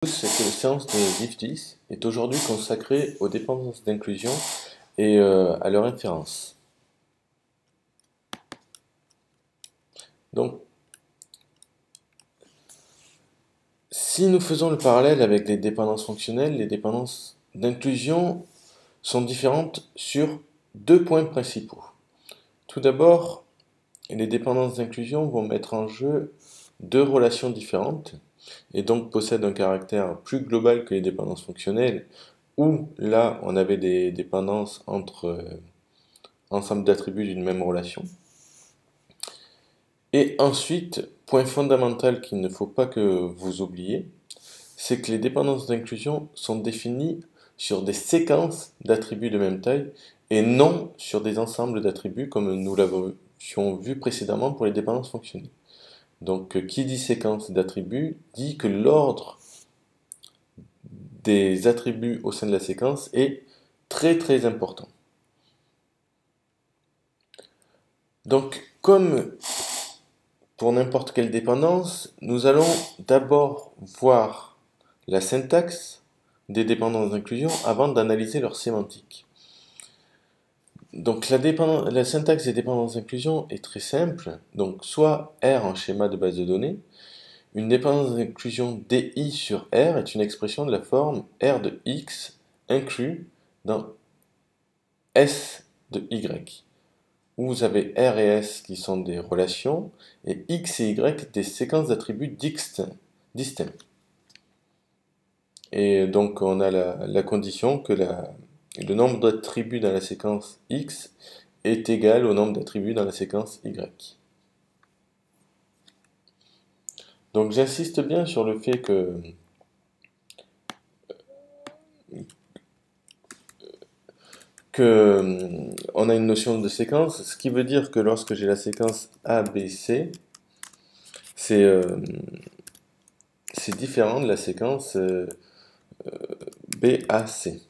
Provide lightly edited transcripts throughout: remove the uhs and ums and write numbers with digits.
Cette séance de DIF10 est aujourd'hui consacrée aux dépendances d'inclusion et à leur inférence. Donc, si nous faisons le parallèle avec les dépendances fonctionnelles, les dépendances d'inclusion sont différentes sur deux points principaux. Tout d'abord, les dépendances d'inclusion vont mettre en jeu deux relations différentes et donc possèdent un caractère plus global que les dépendances fonctionnelles, où là on avait des dépendances entre ensemble d'attributs d'une même relation. Et ensuite, point fondamental qu'il ne faut pas que vous oubliez, c'est que les dépendances d'inclusion sont définies sur des séquences d'attributs de même taille et non sur des ensembles d'attributs comme nous l'avions vu précédemment pour les dépendances fonctionnelles. Donc, qui dit séquence d'attributs dit que l'ordre des attributs au sein de la séquence est très très important. Donc, comme pour n'importe quelle dépendance, nous allons d'abord voir la syntaxe des dépendances d'inclusion avant d'analyser leur sémantique. Donc la syntaxe des dépendances d'inclusion est très simple. Donc soit R en schéma de base de données, une dépendance d'inclusion DI sur R est une expression de la forme R de X inclus dans S de Y, où vous avez R et S qui sont des relations, et X et Y des séquences d'attributs distincts. Et donc on a la condition que le nombre d'attributs dans la séquence X est égal au nombre d'attributs dans la séquence Y. Donc j'insiste bien sur le fait que on a une notion de séquence, ce qui veut dire que lorsque j'ai la séquence A, B, C, c'est différent de la séquence B, A, C.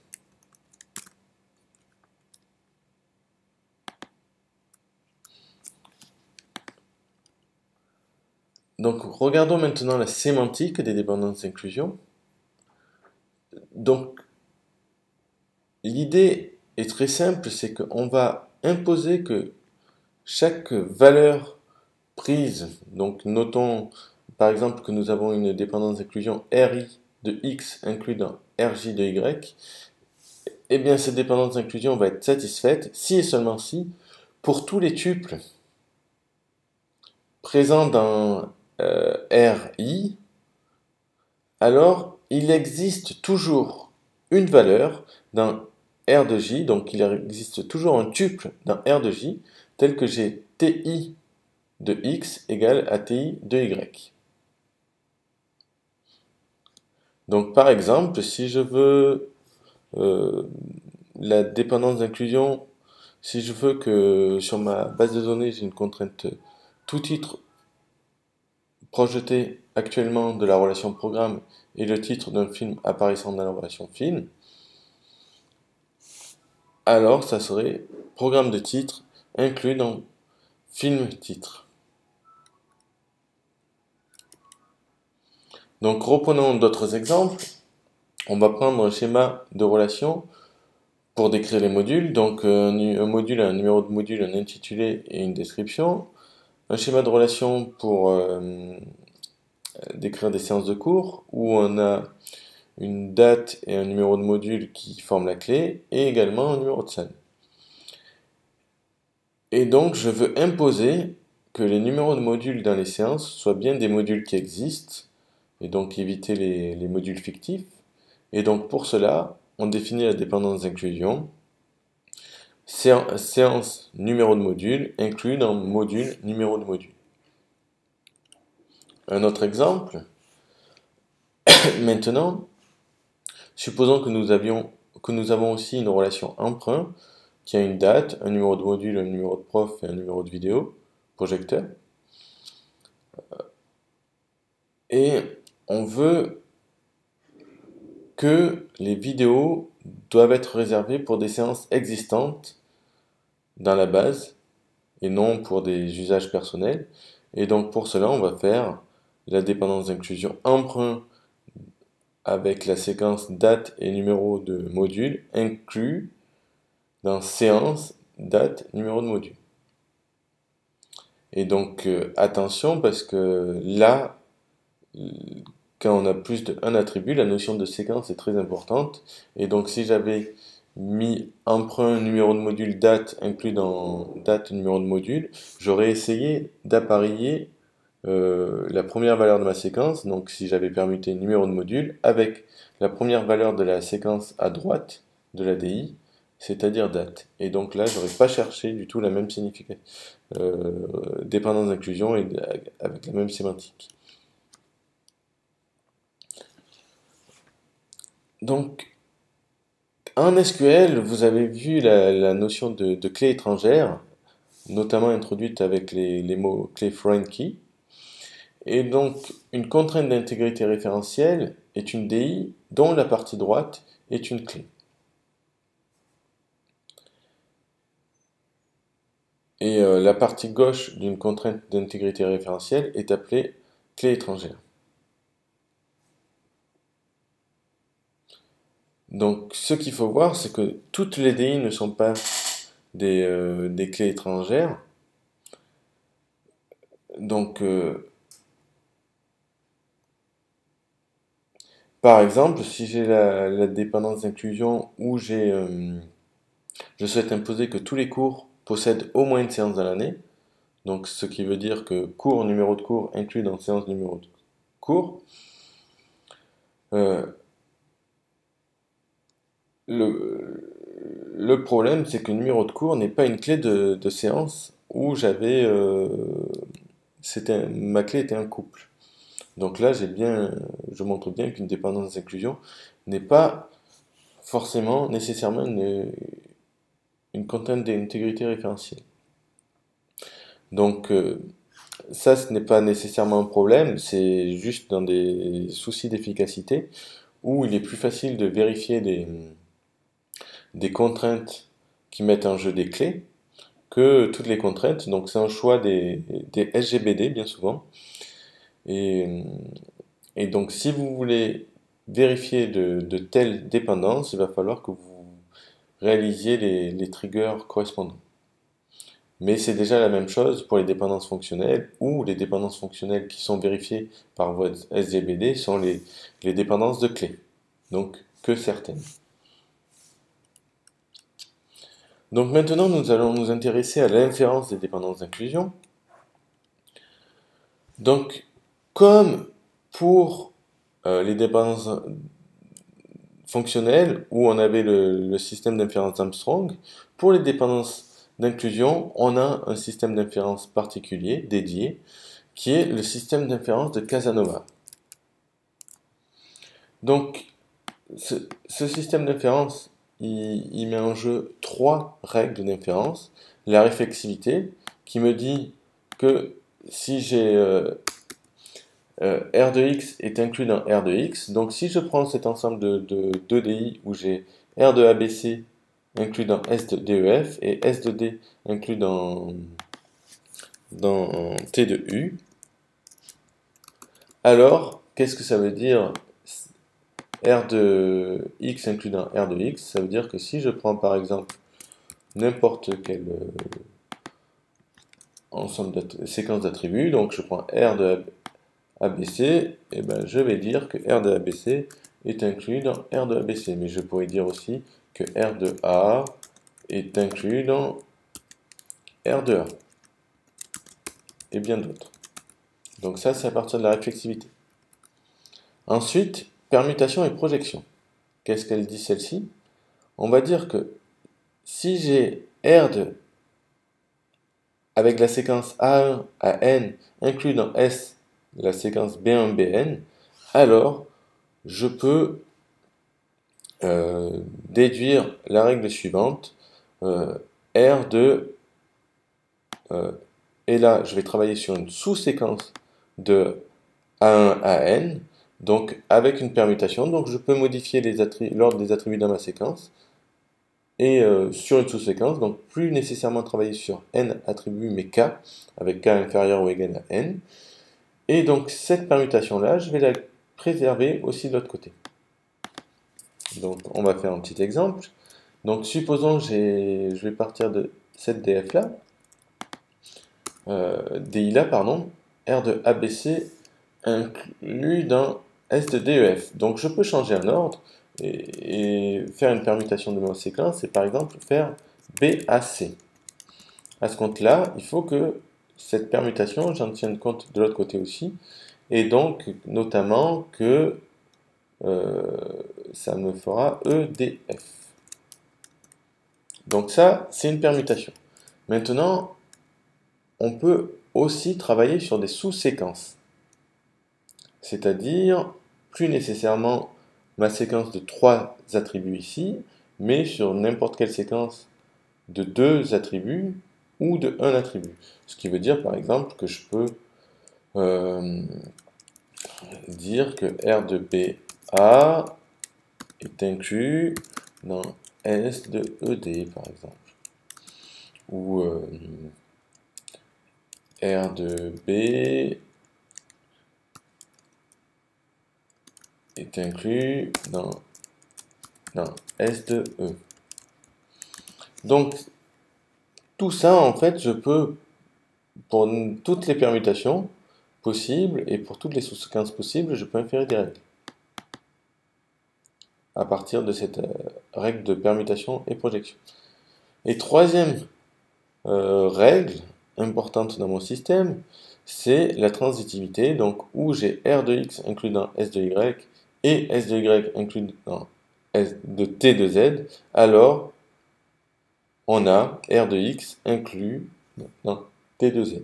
Donc regardons maintenant la sémantique des dépendances d'inclusion. Donc l'idée est très simple, c'est qu'on va imposer que chaque valeur prise, donc notons par exemple que nous avons une dépendance d'inclusion RI de X inclus dans RJ de Y, et bien cette dépendance d'inclusion va être satisfaite si et seulement si, pour tous les tuples présents dans RI, alors il existe toujours une valeur dans R de J, donc il existe toujours un tuple dans R de J, tel que j'ai TI de X égale à TI de Y. Donc par exemple, si je veux la dépendance d'inclusion, si je veux que sur ma base de données j'ai une contrainte tout titre projeté actuellement de la relation programme et le titre d'un film apparaissant dans la relation film, alors ça serait programme de titre inclus dans film titre. Donc reprenons d'autres exemples. On va prendre un schéma de relation pour décrire les modules. Donc un module a un numéro de module, un intitulé et une description. Un schéma de relation pour décrire des séances de cours où on a une date et un numéro de module qui forment la clé et également un numéro de salle. Et donc je veux imposer que les numéros de modules dans les séances soient bien des modules qui existent et donc éviter les modules fictifs. Et donc pour cela, on définit la dépendance d'inclusion. Séance numéro de module inclus dans module numéro de module. Un autre exemple. Maintenant, supposons que nous avons aussi une relation emprunt qui a une date, un numéro de module, un numéro de prof et un numéro de vidéo, projecteur. Et on veut que les vidéos doivent être réservées pour des séances existantes dans la base et non pour des usages personnels. Et donc pour cela, on va faire la dépendance d'inclusion emprunt avec la séquence date et numéro de module inclus dans séance date numéro de module. Et donc attention parce que là, quand on a plus d'un attribut, la notion de séquence est très importante. Et donc si j'avais mis emprunt numéro de module date inclus dans date numéro de module, j'aurais essayé d'appareiller la première valeur de ma séquence, donc si j'avais permuté numéro de module, avec la première valeur de la séquence à droite de la DI, c'est-à-dire date. Et donc là, j'aurais pas cherché du tout la même signification, dépendance d'inclusion et avec la même sémantique. Donc, en SQL, vous avez vu la notion de clé étrangère, notamment introduite avec les mots clé foreign key. Et donc, une contrainte d'intégrité référentielle est une DI dont la partie droite est une clé. Et la partie gauche d'une contrainte d'intégrité référentielle est appelée clé étrangère. Donc, ce qu'il faut voir, c'est que toutes les DI ne sont pas des clés étrangères. Donc, par exemple, si j'ai la dépendance d'inclusion où je souhaite imposer que tous les cours possèdent au moins une séance dans l'année, donc ce qui veut dire que cours numéro de cours inclus dans séance numéro de cours, euh, le problème c'est que numéro de cours n'est pas une clé de séance où ma clé était un couple. Donc là, je montre bien qu'une dépendance d'inclusion n'est pas forcément nécessairement une contrainte d'intégrité référentielle. Donc ça, ce n'est pas nécessairement un problème, c'est juste dans des soucis d'efficacité où il est plus facile de vérifier des contraintes qui mettent en jeu des clés que toutes les contraintes. Donc c'est un choix des SGBD bien souvent. Et, et donc si vous voulez vérifier de telles dépendances, il va falloir que vous réalisiez les triggers correspondants. Mais c'est déjà la même chose pour les dépendances fonctionnelles, où les dépendances fonctionnelles qui sont vérifiées par voie SGBD sont les dépendances de clés, donc que certaines. Donc maintenant, nous allons nous intéresser à l'inférence des dépendances d'inclusion. Donc, comme pour les dépendances fonctionnelles, où on avait le système d'inférence d'Armstrong, pour les dépendances d'inclusion, on a un système d'inférence particulier, dédié, qui est le système d'inférence de Casanova. Donc, ce système d'inférence, il met en jeu trois règles d'inférence. La réflexivité, qui me dit que si j'ai R de x est inclus dans R de x, donc si je prends cet ensemble de 2 DI où j'ai R de ABC inclus dans S de DEF et S de D inclus dans T de U, alors qu'est-ce que ça veut dire R de x inclus dans R de x? Ça veut dire que si je prends par exemple n'importe quelle ensemble séquence d'attributs, donc je prends R de ABC, et ben je vais dire que R de ABC est inclus dans R de ABC. Mais je pourrais dire aussi que R de A est inclus dans R de A. Et bien d'autres. Donc ça, c'est à partir de la réflexivité. Ensuite, permutation et projection. Qu'est-ce qu'elle dit celle-ci? On va dire que si j'ai R de avec la séquence A1 à N inclus dans S la séquence B1 BN, alors je peux déduire la règle suivante, R de, et là je vais travailler sur une sous-séquence de A1 à N, donc avec une permutation, donc je peux modifier l'ordre des attributs dans ma séquence, et sur une sous-séquence, donc plus nécessairement travailler sur N attributs mais K, avec K inférieur ou égal à N, et donc cette permutation-là, je vais la préserver aussi de l'autre côté. Donc, on va faire un petit exemple. Donc, supposons je vais partir de cette DF-là, DI-là, pardon, R de ABC inclus dans S de DEF. Donc, je peux changer un ordre et faire une permutation de ma séquence et par exemple faire BAC. À ce compte-là, il faut que cette permutation, j'en tienne compte de l'autre côté aussi, et donc notamment que ça me fera EDF. Donc ça, c'est une permutation. Maintenant, on peut aussi travailler sur des sous-séquences. C'est-à-dire, plus nécessairement ma séquence de 3 attributs ici, mais sur n'importe quelle séquence de 2 attributs ou de 1 attribut. Ce qui veut dire, par exemple, que je peux dire que R de BA est inclus dans S de ED, par exemple. Ou R de B est inclus dans S de E. Donc, tout ça, en fait, je peux, pour toutes les permutations possibles et pour toutes les sous-séquences possibles, je peux inférer des règles à partir de cette règle de permutation et projection. Et troisième règle importante dans mon système, c'est la transitivité, donc où j'ai R de X inclus dans S de Y et S de Y inclus dans S de T de Z, alors on a R de X inclus dans T de Z.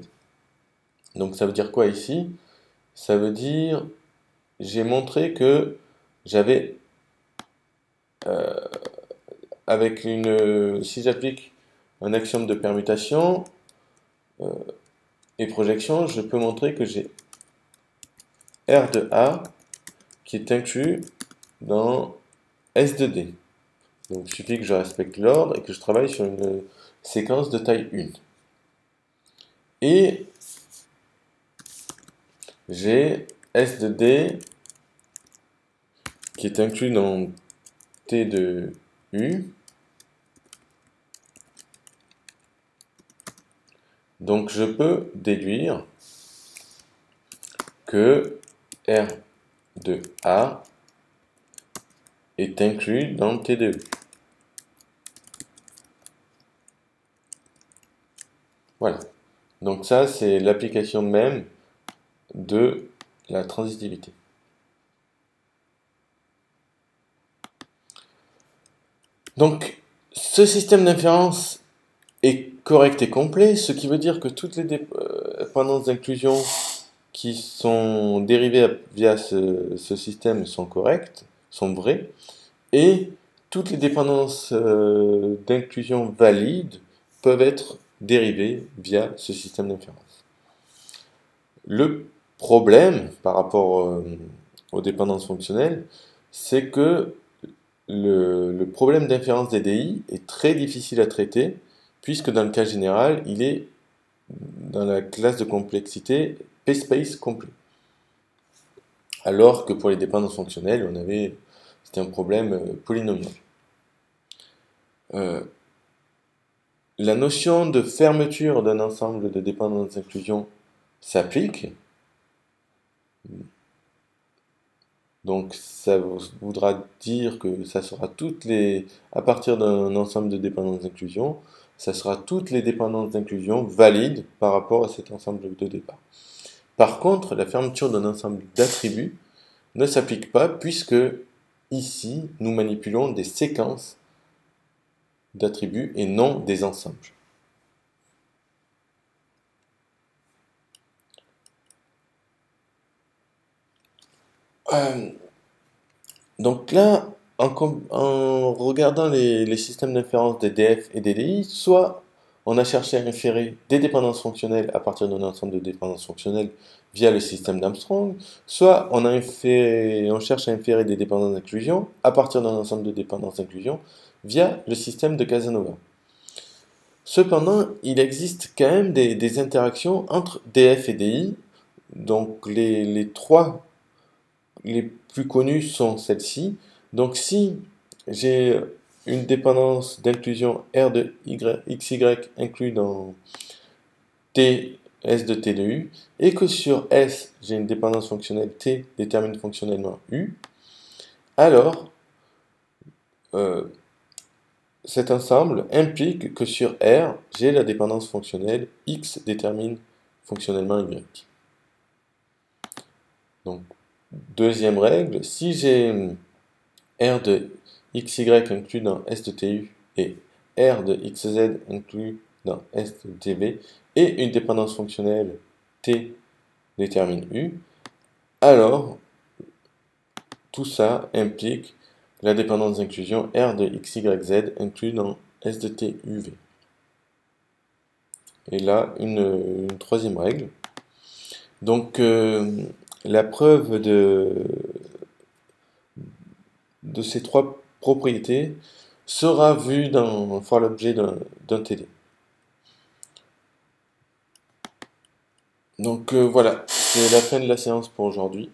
Donc ça veut dire quoi ici? Ça veut dire, j'ai montré que j'avais, si j'applique un axiome de permutation et projection, je peux montrer que j'ai R de A qui est inclus dans S de D. Donc il suffit que je respecte l'ordre et que je travaille sur une séquence de taille 1. Et j'ai S de D qui est inclus dans T de U. Donc je peux déduire que R de A est inclus dans T de U. Voilà. Donc ça, c'est l'application même de la transitivité. Donc, ce système d'inférence est correct et complet, ce qui veut dire que toutes les dépendances d'inclusion qui sont dérivées via ce système sont correctes, sont vraies, et toutes les dépendances d'inclusion valides peuvent être dérivées via ce système d'inférence. Le problème par rapport aux dépendances fonctionnelles, c'est que le problème d'inférence des DI est très difficile à traiter, puisque dans le cas général, il est dans la classe de complexité PSpace complet. Alors que pour les dépendances fonctionnelles, c'était un problème polynomial. La notion de fermeture d'un ensemble de dépendances d'inclusion s'applique. Donc ça voudra dire que ça sera à partir d'un ensemble de dépendances d'inclusion, ça sera toutes les dépendances d'inclusion valides par rapport à cet ensemble de départ. Par contre, la fermeture d'un ensemble d'attributs ne s'applique pas puisque ici, nous manipulons des séquences d'attributs et non des ensembles. Donc là, en regardant les systèmes d'inférence des DF et des DI, soit on a cherché à inférer des dépendances fonctionnelles à partir d'un ensemble de dépendances fonctionnelles via le système d'Armstrong, soit on cherche à inférer des dépendances d'inclusion à partir d'un ensemble de dépendances d'inclusion via le système de Casanova. Cependant, il existe quand même des interactions entre DF et DI, donc les trois les plus connues sont celles-ci. Donc si j'ai une dépendance d'inclusion R de XY inclus dans T, S de T de U, et que sur S, j'ai une dépendance fonctionnelle T détermine fonctionnellement U, alors cet ensemble implique que sur R, j'ai la dépendance fonctionnelle X détermine fonctionnellement Y. Donc, deuxième règle, si j'ai R de XY inclus dans S de TU et R de XZ inclus dans S de TB et une dépendance fonctionnelle T détermine U, alors tout ça implique la dépendance d'inclusion R de XYZ inclus dans S de TUV. Et là, une troisième règle. Donc, la preuve de ces trois propriétés sera vue dans for l'objet d'un TD. Donc voilà, c'est la fin de la séance pour aujourd'hui.